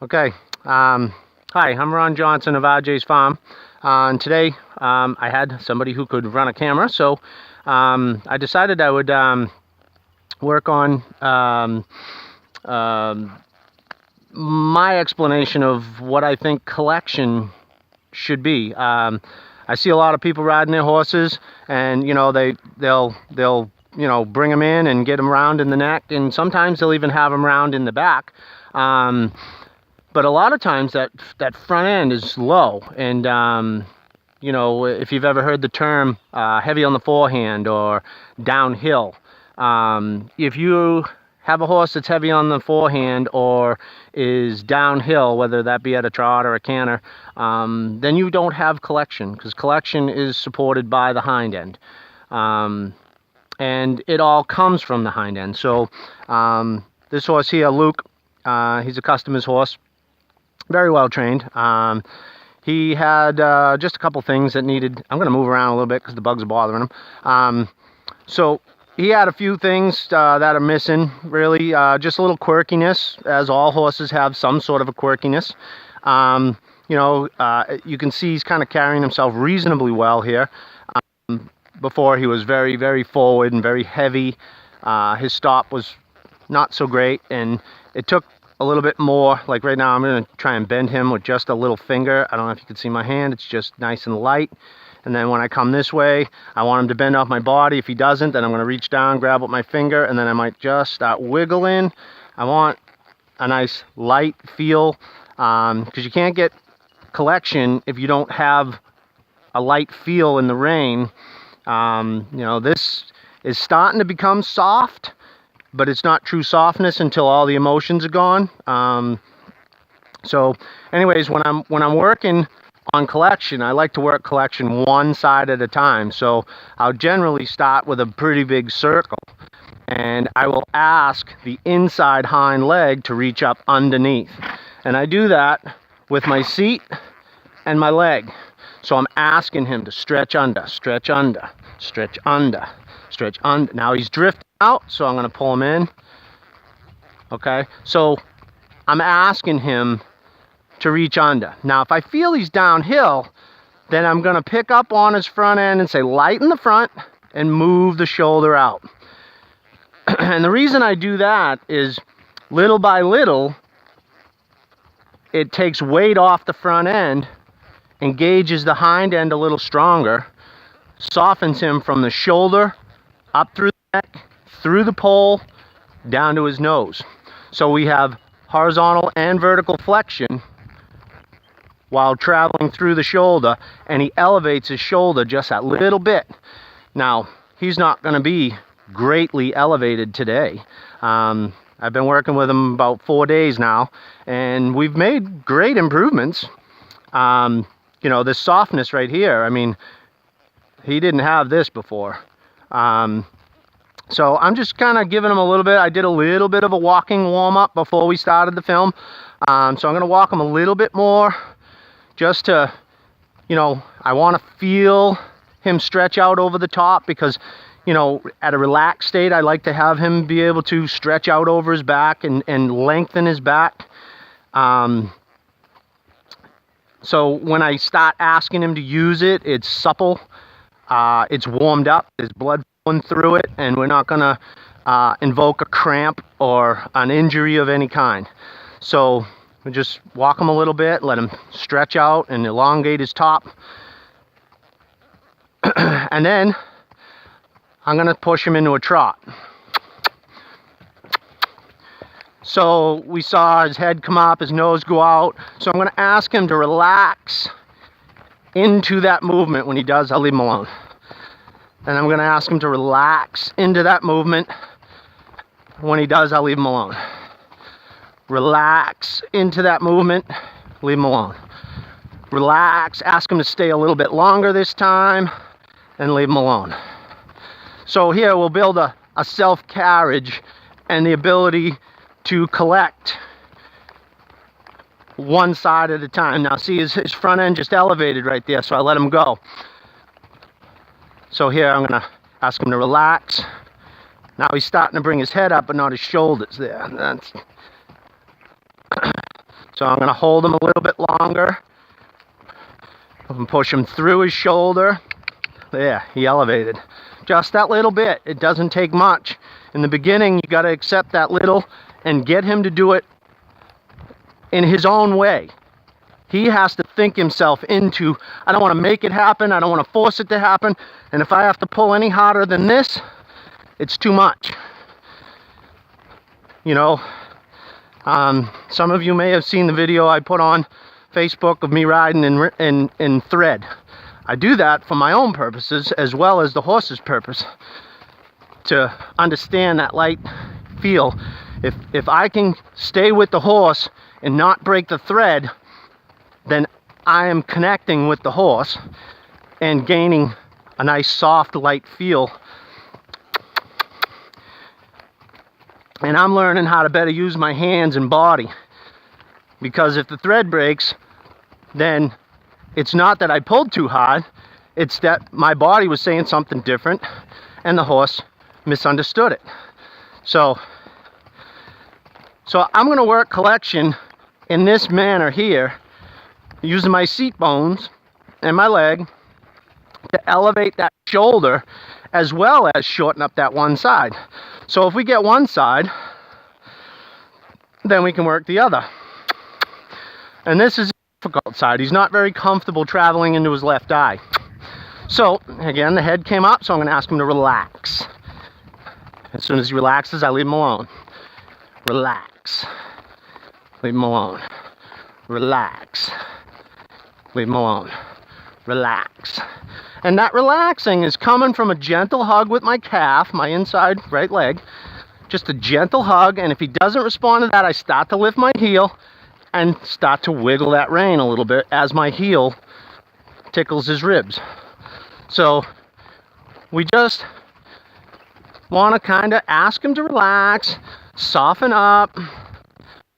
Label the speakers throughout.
Speaker 1: Okay. Hi, I'm Ron Johnson of RJ's Farm. And today I had somebody who could run a camera, so I decided I would work on my explanation of what I think collection should be. I see a lot of people riding their horses, and they'll bring them in and get them round in the neck, and sometimes they'll even have them round in the back. But a lot of times that front end is low, and if you've ever heard the term heavy on the forehand or downhill, if you have a horse that's heavy on the forehand or is downhill, whether that be at a trot or a canter, then you don't have collection, because collection is supported by the hind end, and it all comes from the hind end. So this horse here, Luke, he's a customer's horse, very well trained. He had just a couple things that needed, I'm going to move around a little bit because the bugs are bothering him. So he had a few things that are missing, really. Just a little quirkiness, as all horses have some sort of a quirkiness. You can see he's kind of carrying himself reasonably well here. Before, he was very, very forward and very heavy. His stop was not so great, and it took a little bit more. Like right now, I'm going to try and bend him with just a little finger. I don't know if you can see my hand. It's just nice and light. And then when I come this way, I want him to bend off my body. If he doesn't, then I'm going to reach down, grab with my finger, and then I might just start wiggling. I want a nice light feel, because you can't get collection if you don't have a light feel in the rein. This is starting to become soft, but it's not true softness until all the emotions are gone. So anyways, when I'm working on collection, I like to work collection one side at a time. So I'll generally start with a pretty big circle, and I will ask the inside hind leg to reach up underneath. And I do that with my seat and my leg. So I'm asking him to stretch under, stretch under, stretch under, stretch under. Now he's drifting out, so I'm going to pull him in. Okay, so I'm asking him to reach under. Now if I feel he's downhill, then I'm going to pick up on his front end and say lighten the front and move the shoulder out. And the reason I do that is little by little it takes weight off the front end, engages the hind end a little stronger, softens him from the shoulder up through the neck, through the pole, down to his nose. So we have horizontal and vertical flexion while traveling through the shoulder, and he elevates his shoulder just that little bit. Now, he's not going to be greatly elevated today. I've been working with him about 4 days now, and we've made great improvements. This softness right here, I mean, he didn't have this before. So I'm just kind of giving him a little bit. I did a little bit of a walking warm-up before we started the film. So I'm going to walk him a little bit more, just to, I want to feel him stretch out over the top, because, at a relaxed state, I like to have him be able to stretch out over his back and lengthen his back. So when I start asking him to use it, it's supple, it's warmed up, there's blood flowing through it, and we're not going to invoke a cramp or an injury of any kind. So we just walk him a little bit, let him stretch out and elongate his top. And then I'm going to push him into a trot. So we saw his head come up, his nose go out. So I'm going to ask him to relax into that movement. When he does, I'll leave him alone. And I'm going to ask him to relax into that movement. When he does, I'll leave him alone. Relax into that movement, leave him alone. Relax, ask him to stay a little bit longer this time, and leave him alone. So here we'll build a self-carriage and the ability to collect one side at a time. Now see, his front end just elevated right there, so I let him go. So here I'm going to ask him to relax. Now he's starting to bring his head up, but not his shoulders there. So I'm going to hold him a little bit longer and push him through his shoulder. There, he elevated. Just that little bit. It doesn't take much. In the beginning, you got to accept that little and get him to do it in his own way. He has to think himself into, I don't want to make it happen, I don't want to force it to happen, and if I have to pull any harder than this, it's too much. You know, some of you may have seen the video I put on Facebook of me riding in thread. I do that for my own purposes as well as the horse's purpose, to understand that light feel. If I can stay with the horse and not break the thread, then I am connecting with the horse and gaining a nice soft light feel. And I'm learning how to better use my hands and body, because if the thread breaks, then it's not that I pulled too hard, it's that my body was saying something different and the horse misunderstood it. So I'm going to work collection in this manner here, using my seat bones and my leg to elevate that shoulder as well as shorten up that one side. So if we get one side, then we can work the other. And this is a difficult side. He's not very comfortable traveling into his left eye. So again, the head came up, so I'm going to ask him to relax. As soon as he relaxes, I leave him alone. Relax. Leave him alone. Relax. Leave him alone. Relax. And that relaxing is coming from a gentle hug with my calf, my inside right leg. Just a gentle hug, and if he doesn't respond to that, I start to lift my heel and start to wiggle that rein a little bit as my heel tickles his ribs. So we just want to kind of ask him to relax, soften up.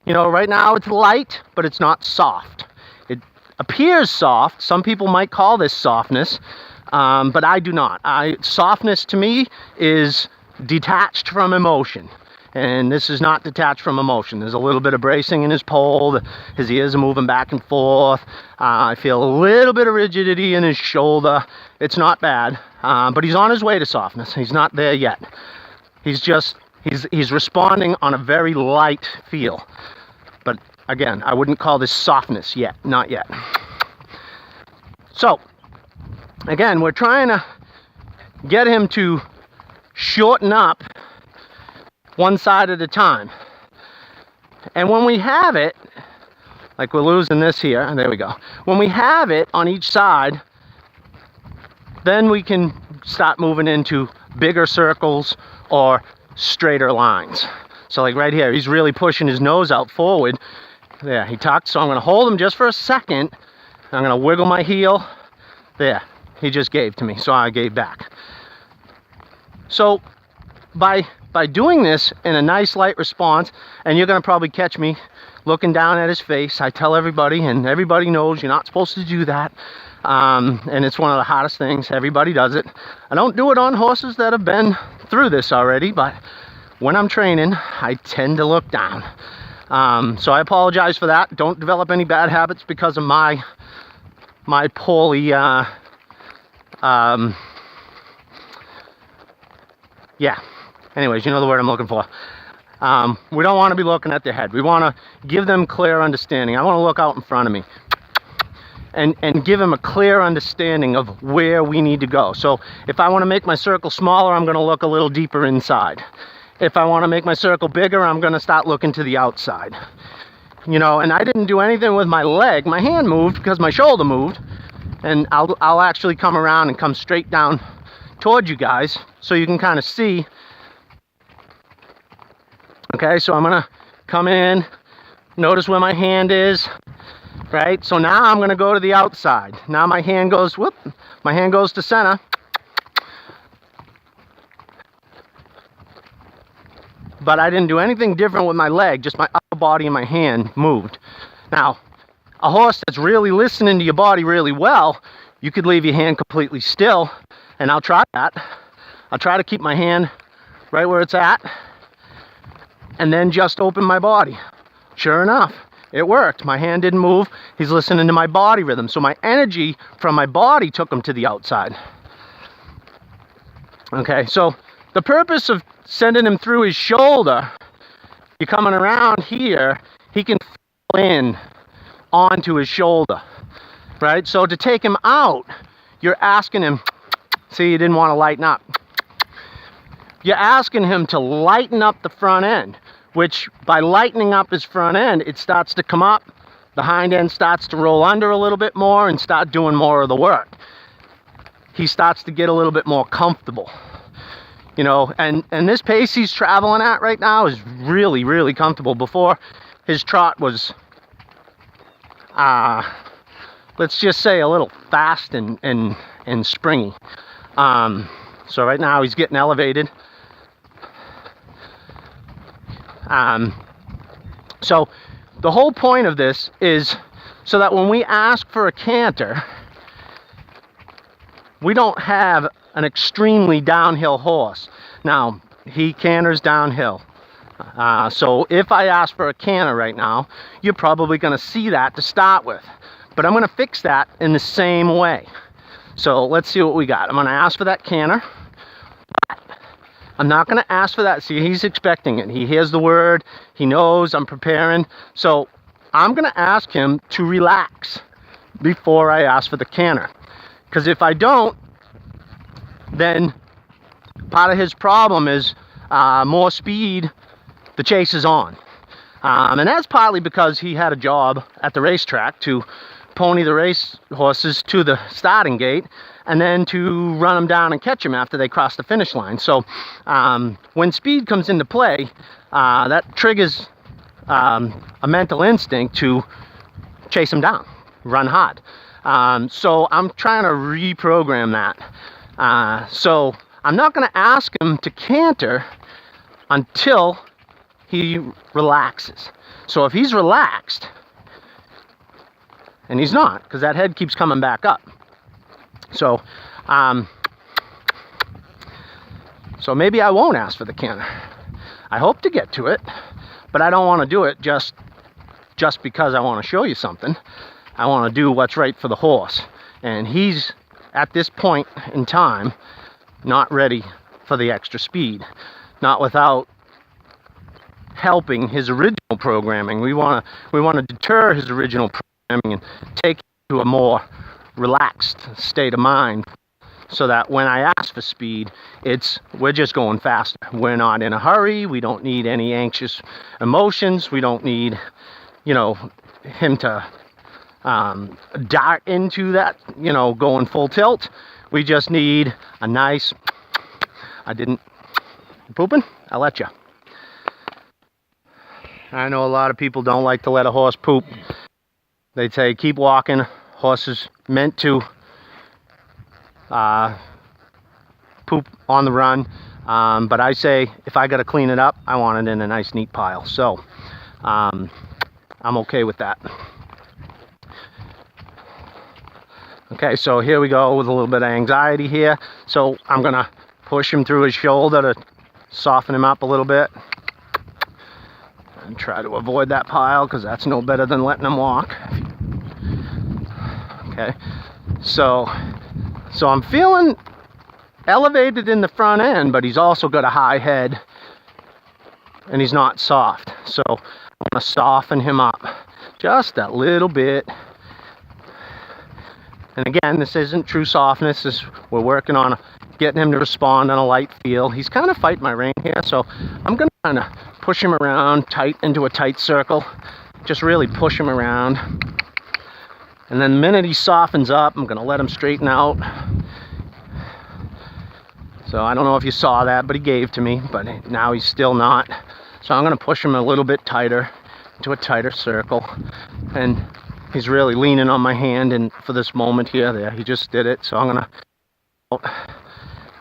Speaker 1: You know, right now it's light, but it's not soft. It appears soft. Some people might call this softness, but I do not. Softness to me is detached from emotion, and this is not detached from emotion. There's a little bit of bracing in his poll. His ears are moving back and forth. I feel a little bit of rigidity in his shoulder. It's not bad, but he's on his way to softness. He's not there yet. He's responding on a very light feel. But again, I wouldn't call this softness yet, not yet. So, again, we're trying to get him to shorten up one side at a time. And when we have it, like we're losing this here, and there we go. When we have it on each side, then we can start moving into bigger circles or straighter lines. So like right here, he's really pushing his nose out forward. There, he tucked, so I'm going to hold him just for a second. I'm going to wiggle my heel. There, he just gave to me, so I gave back. So by doing this in a nice light response, and you're going to probably catch me looking down at his face. I tell everybody, and everybody knows you're not supposed to do that. And it's one of the hardest things. Everybody does it. I don't do it on horses that have been through this already, but when I'm training, I tend to look down. So I apologize for that. Don't develop any bad habits because of my poorly, yeah. Anyways, you know the word I'm looking for. We don't want to be looking at their head. We want to give them clear understanding. I want to look out in front of me and give them a clear understanding of where we need to go. So if I want to make my circle smaller, I'm going to look a little deeper inside. If I want to make my circle bigger, I'm going to start looking to the outside. You know, and I didn't do anything with my leg. My hand moved because my shoulder moved. And I'll actually come around and come straight down towards you guys so you can kind of see. Okay, so I'm going to come in, notice where my hand is, right? So now I'm going to go to the outside. Now my hand goes, my hand goes to center. But I didn't do anything different with my leg, just my upper body and my hand moved. Now, a horse that's really listening to your body really well, you could leave your hand completely still, and I'll try that. I'll try to keep my hand right where it's at, and then just open my body. Sure enough, it worked. My hand didn't move. He's listening to my body rhythm. So my energy from my body took him to the outside. Okay, so the purpose of sending him through his shoulder, you're coming around here, he can fall in onto his shoulder, right? So to take him out, you're asking him, see, he didn't want to lighten up. You're asking him to lighten up the front end, which by lightening up his front end, it starts to come up. The hind end starts to roll under a little bit more and start doing more of the work. He starts to get a little bit more comfortable, you know, and this pace he's traveling at right now is really, really comfortable. Before, his trot was, let's just say, a little fast and springy. So right now he's getting elevated. So the whole point of this is so that when we ask for a canter, we don't have an extremely downhill horse. Now, he canters downhill. So if I ask for a canter right now, you're probably going to see that to start with. But I'm going to fix that in the same way. So let's see what we got. I'm going to ask for that canter. I'm not going to ask for that. See, he's expecting it. He hears the word. He knows I'm preparing. So I'm going to ask him to relax before I ask for the canter. Because if I don't, then part of his problem is more speed, the chase is on. And that's partly because he had a job at the racetrack to pony the race horses to the starting gate and then to run them down and catch them after they cross the finish line. So when speed comes into play, that triggers a mental instinct to chase them down, run hard. So I'm trying to reprogram that. So I'm not going to ask him to canter until he relaxes. So if he's relaxed, and he's not, because that head keeps coming back up. So, so maybe I won't ask for the canter. I hope to get to it, but I don't want to do it just because I want to show you something. I want to do what's right for the horse. And he's, at this point in time, not ready for the extra speed. Not without helping his original programming. We want to deter his original programming and take him to a more relaxed state of mind, so that when I ask for speed, we're just going faster. We're not in a hurry. We don't need any anxious emotions. We don't need, you know, him to dart into that, you know, going full tilt. We just need a nice, you pooping? I'll let you. I know a lot of people don't like to let a horse poop. They say keep walking. Horse is meant to poop on the run. But I say if I got to clean it up, I want it in a nice neat pile. So I'm okay with that. Okay, so here we go with a little bit of anxiety here. So I'm gonna push him through his shoulder to soften him up a little bit. And try to avoid that pile, because that's no better than letting him walk. Okay, so I'm feeling elevated in the front end, but he's also got a high head and he's not soft. So I'm gonna soften him up just a little bit. And again, this isn't true softness. We're working on getting him to respond on a light feel. He's kind of fighting my rein here, so I'm gonna kind of push him around tight into a tight circle. Just really push him around. And then the minute he softens up, I'm gonna let him straighten out. So I don't know if you saw that, but he gave to me, but now he's still not. So I'm gonna push him a little bit tighter, into a tighter circle. And he's really leaning on my hand, and for this moment here, there, he just did it. So I'm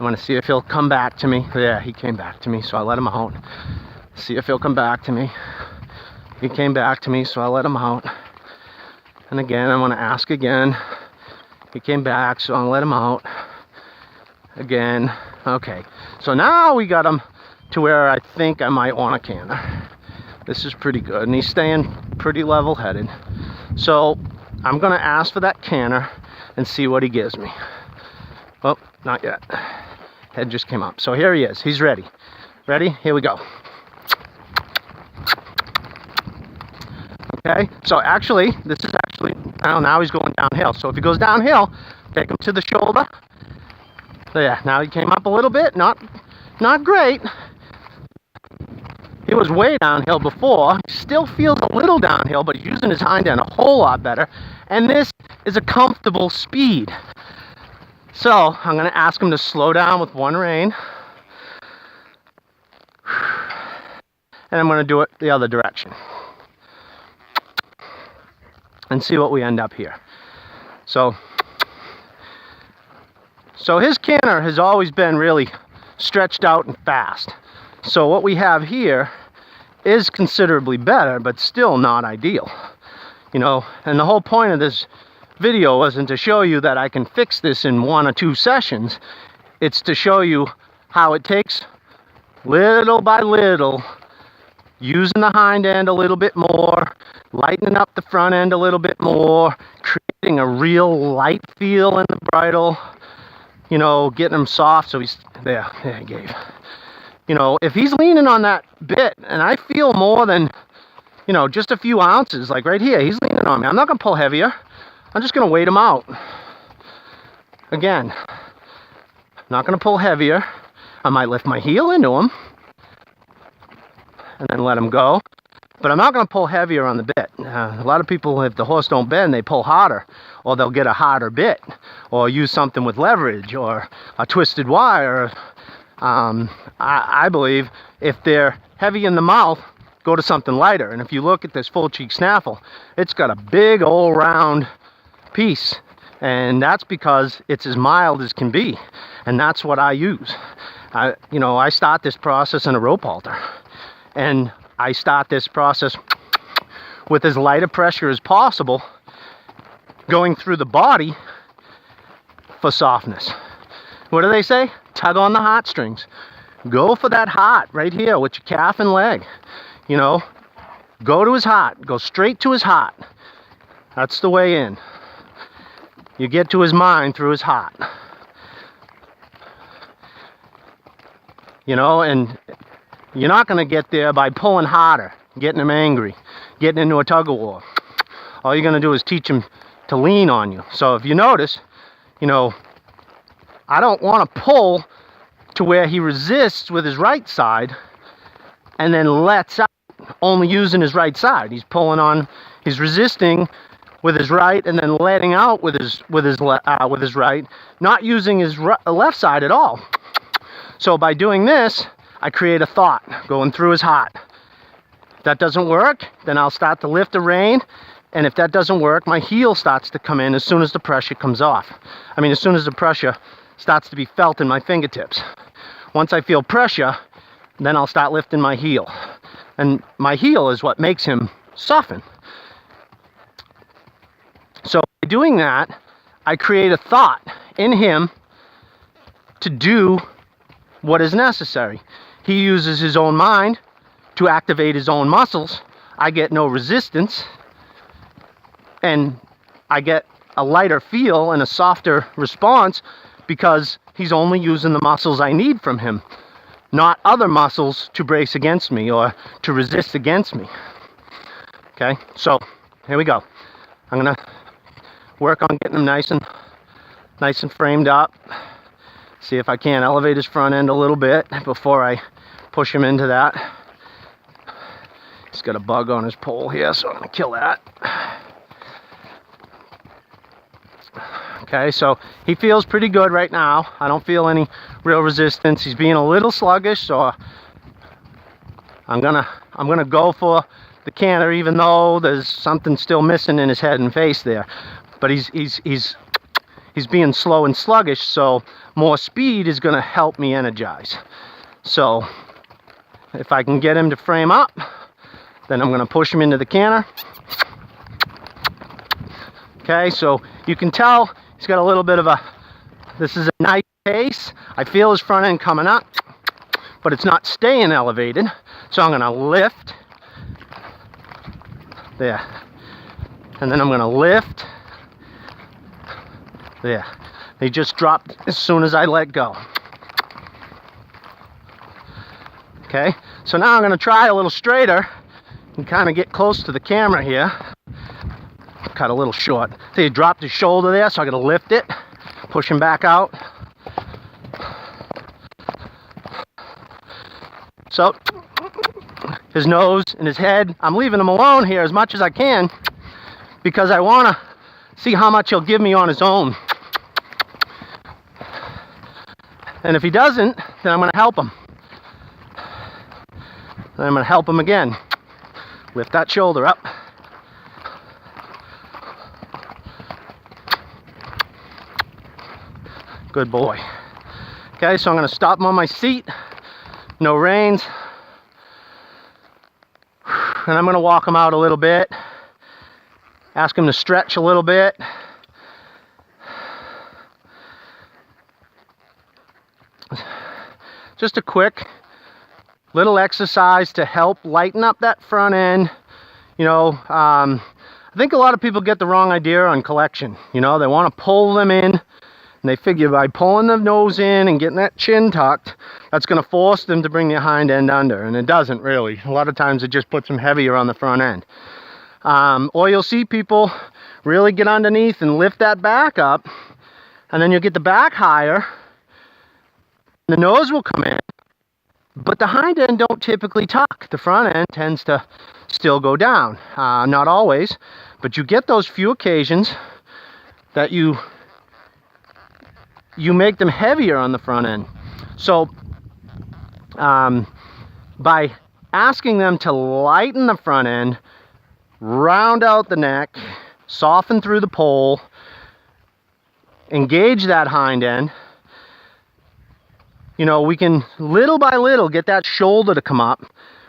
Speaker 1: gonna see if he'll come back to me. Yeah, he came back to me, so I let him out. See if he'll come back to me. He came back to me, so I let him out. And again, I'm gonna ask again. He came back, so I'll let him out. Again. Okay, so now we got him to where I think I might want a canter. This is pretty good, and he's staying pretty level-headed. So I'm gonna ask for that canter and see what he gives me. Oh, not yet. Head just came up. So here he is. He's ready. Ready? Here we go. Okay, so actually, this is actually, now he's going downhill. So if he goes downhill, take him to the shoulder. So yeah, now he came up a little bit. Not great. He was way downhill before. He still feels a little downhill, but he's using his hind end a whole lot better. And this is a comfortable speed. So I'm going to ask him to slow down with one rein. And I'm going to do it the other direction. And see what we end up here. So his canter has always been really stretched out and fast. So what we have here is considerably better, but still not ideal. You know, and the whole point of this video wasn't to show you that I can fix this in 1 or 2 sessions. It's to show you how it takes little by little, using the hind end a little bit more, lightening up the front end a little bit more, creating a real light feel in the bridle, you know, getting him soft so he's, there he gave. You know, if he's leaning on that bit and I feel more than, you know, just a few ounces, like right here, he's leaning on me. I'm not going to pull heavier. I'm just going to wait him out. Again, not going to pull heavier. I might lift my heel into him and then let him go. But I'm not going to pull heavier on the bit. A lot of people, if the horse don't bend, they pull harder, or they'll get a harder bit, or use something with leverage, or a twisted wire. I believe if they're heavy in the mouth, go to something lighter. And if you look at this full cheek snaffle, it's got a big old round piece, and that's because it's as mild as can be, and that's what I use. I start this process in a rope halter, and I start this process with as light a pressure as possible, going through the body for softness. What do they say? Tug on the heartstrings. Go for that heart right here with your calf and leg. You know, go to his heart. Go straight to his heart. That's the way in. You get to his mind through his heart. You know, and you're not going to get there by pulling harder, getting him angry, getting into a tug-of-war. All you're going to do is teach him to lean on you. So if you notice, you know, I don't want to pull to where he resists with his right side and then lets out, only using his right side. He's pulling on, he's resisting with his right and then letting out with his right, not using his left side at all. So by doing this, I create a thought going through his heart. If that doesn't work, then I'll start to lift the rein, and if that doesn't work, my heel starts to come in as soon as the pressure comes off. I mean, as soon as the pressure starts to be felt in my fingertips. Once I feel pressure, then I'll start lifting my heel. And my heel is what makes him soften. So by doing that, I create a thought in him to do what is necessary. He uses his own mind to activate his own muscles. I get no resistance, and I get a lighter feel and a softer response because he's only using the muscles I need from him, not other muscles to brace against me or to resist against me. Okay, so here we go. I'm gonna work on getting him nice and framed up. See if I can elevate his front end a little bit before I push him into that. He's got a bug on his pole here, so I'm gonna kill that. Okay, so he feels pretty good right now. I don't feel any real resistance. He's being a little sluggish, so I'm gonna go for the canter, even though there's something still missing in his head and face there. But he's being slow and sluggish, so more speed is going to help me energize. So if I can get him to frame up, then I'm going to push him into the canter. Okay, so you can tell he's got a little bit of this is a nice pace. I feel his front end coming up, but it's not staying elevated. So I'm going to lift There. And then I'm gonna lift. There. They just dropped as soon as I let go. Okay, so now I'm gonna try a little straighter and kind of get close to the camera here. Cut a little short. See, he dropped his shoulder there, so I gotta lift it, push him back out. So, his nose and his head, I'm leaving him alone here as much as I can because I wanna see how much he'll give me on his own. And if he doesn't, then I'm gonna help him. Then I'm gonna help him again. Lift that shoulder up. Good boy. Okay, so I'm gonna stop him on my seat. No reins. And I'm gonna walk him out a little bit. Ask him to stretch a little bit. Just a quick little exercise to help lighten up that front end. You know, I think a lot of people get the wrong idea on collection. You know, they want to pull them in, and they figure by pulling the nose in and getting that chin tucked, that's going to force them to bring their hind end under, and it doesn't really. A lot of times it just puts them heavier on the front end. Or you'll see people really get underneath and lift that back up, and then you'll get the back higher, the nose will come in, but the hind end don't typically tuck. The front end tends to still go down. Not always, but you get those few occasions that you make them heavier on the front end. So by asking them to lighten the front end, round out the neck, soften through the pole, engage that hind end, you know, we can little by little get that shoulder to come up,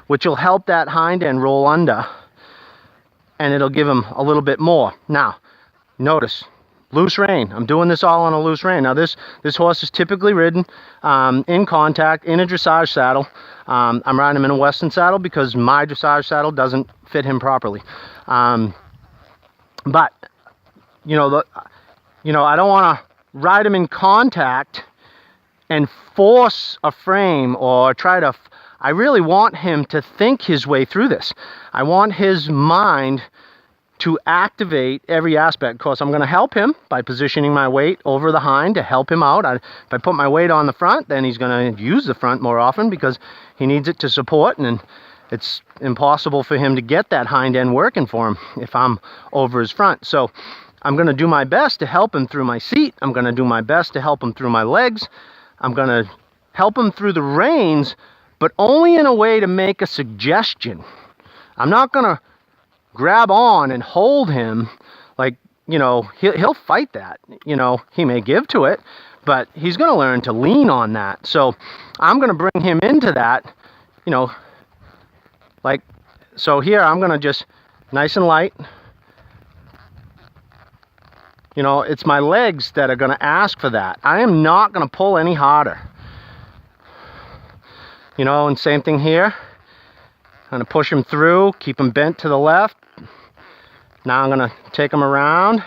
Speaker 1: which will help that hind end roll under, and it'll give him a little bit more. Now, notice, loose rein. I'm doing this all on a loose rein. Now, this horse is typically ridden in contact, in a dressage saddle. I'm riding him in a Western saddle because my dressage saddle doesn't fit him properly. But, you know, I don't want to ride him in contact and force a frame or try to, I really want him to think his way through this. I want his mind to activate every aspect. Of course, I'm going to help him by positioning my weight over the hind to help him out. If I put my weight on the front, then he's going to use the front more often because he needs it to support, and it's impossible for him to get that hind end working for him if I'm over his front. So I'm going to do my best to help him through my seat. I'm going to do my best to help him through my legs. I'm going to help him through the reins, but only in a way to make a suggestion. I'm not going to grab on and hold him like, you know, he'll fight that. You know, he may give to it, but he's going to learn to lean on that. So I'm going to bring him into that, you know, like, so here I'm going to just nice and light. You know, it's my legs that are going to ask for that. I am not going to pull any harder. You know, and same thing here. I'm going to push him through, keep him bent to the left. Now I'm going to take him around.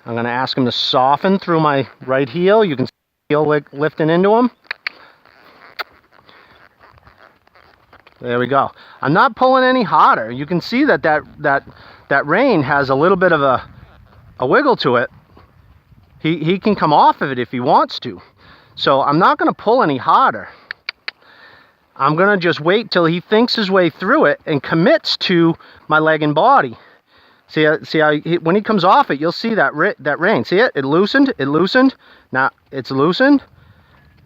Speaker 1: I'm going to ask him to soften through my right heel. You can see the heel lifting into him. There we go. I'm not pulling any harder. You can see that rein has a little bit of a wiggle to it. He can come off of it if he wants to. So I'm not going to pull any harder. I'm going to just wait till he thinks his way through it and commits to my leg and body. See how when he comes off it, you'll see that rein. See it? It loosened. Now it's loosened,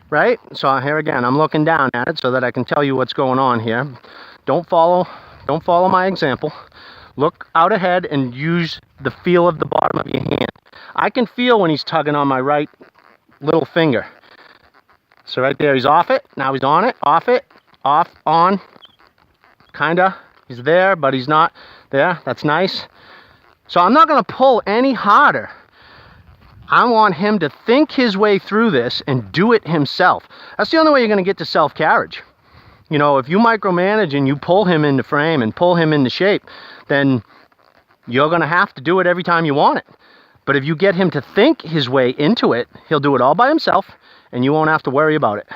Speaker 1: right? So here again, I'm looking down at it so that I can tell you what's going on here. Don't follow my example. Look out ahead and use the feel of the bottom of your hand. I can feel when he's tugging on my right little finger. So right there, he's off it. Now he's on it, off it, off, on. Kinda. He's there, but he's not there. That's nice. So I'm not going to pull any harder. I want him to think his way through this and do it himself. That's the only way you're going to get to self-carriage. You know, if you micromanage and you pull him into frame and pull him into shape, then you're going to have to do it every time you want it. But if you get him to think his way into it, he'll do it all by himself, and you won't have to worry about it.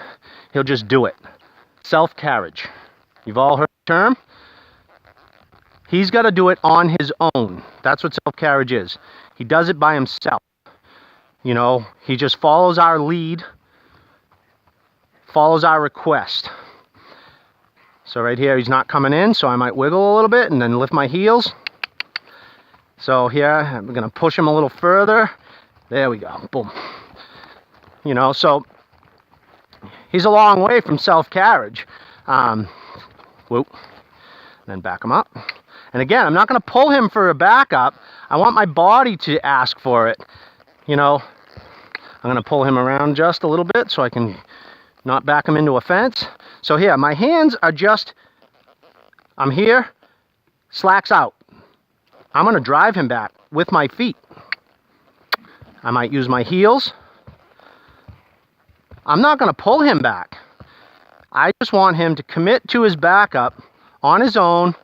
Speaker 1: He'll just do it. Self-carriage. You've all heard the term. He's got to do it on his own. That's what self-carriage is. He does it by himself. You know, he just follows our lead, follows our request. So right here, he's not coming in, so I might wiggle a little bit and then lift my heels. So here, I'm going to push him a little further. There we go. Boom. You know, so he's a long way from self-carriage. Whoop. Then back him up. And again, I'm not going to pull him for a backup. I want my body to ask for it. You know, I'm going to pull him around just a little bit so I can not back him into a fence. So here, my hands are just, I'm here, slacks out. I'm going to drive him back with my feet. I might use my heels. I'm not going to pull him back. I just want him to commit to his backup on his own,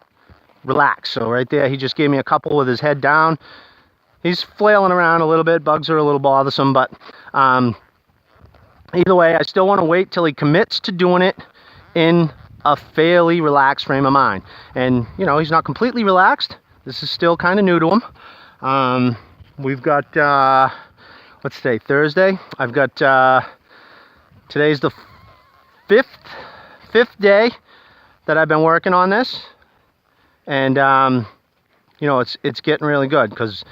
Speaker 1: relax. So right there, he just gave me a couple with his head down. He's flailing around a little bit. Bugs are a little bothersome, but either way, I still want to wait till he commits to doing it in a fairly relaxed frame of mind. And, you know, he's not completely relaxed. This is still kind of new to him. We've got, what's today, Thursday? I've got, today's the fifth day that I've been working on this. And, you know, it's getting really good because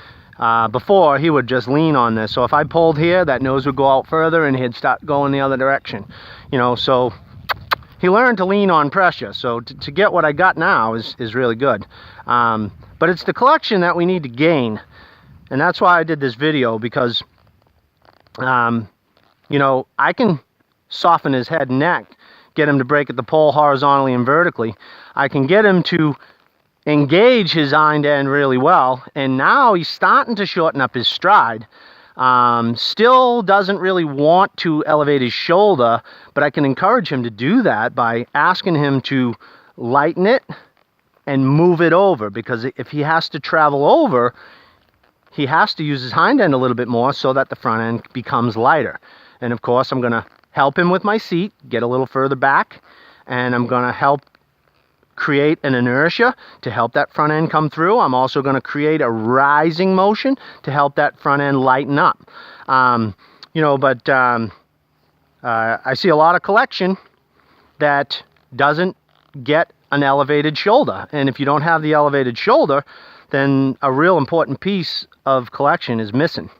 Speaker 1: before he would just lean on this. So if I pulled here, that nose would go out further and he'd start going the other direction. You know, so he learned to lean on pressure. So to get what I got now is really good. But it's the collection that we need to gain. And that's why I did this video, because, you know, I can soften his head and neck, get him to break at the pole horizontally and vertically. I can get him to engage his hind end really well. And now he's starting to shorten up his stride. Still doesn't really want to elevate his shoulder, but I can encourage him to do that by asking him to lighten it and move it over, because if he has to travel over, he has to use his hind end a little bit more so that the front end becomes lighter. And of course, I'm going to help him with my seat, get a little further back, and I'm going to help create an inertia to help that front end come through. I'm also going to create a rising motion to help that front end lighten up. You know, but I see a lot of collection that doesn't get an elevated shoulder. And if you don't have the elevated shoulder, then a real important piece of collection is missing.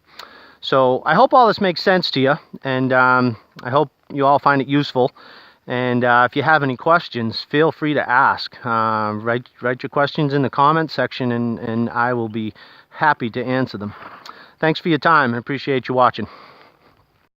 Speaker 1: So I hope all this makes sense to you, and I hope you all find it useful. And if you have any questions, feel free to ask. Write your questions in the comment section, and I will be happy to answer them. Thanks for your time. I appreciate you watching.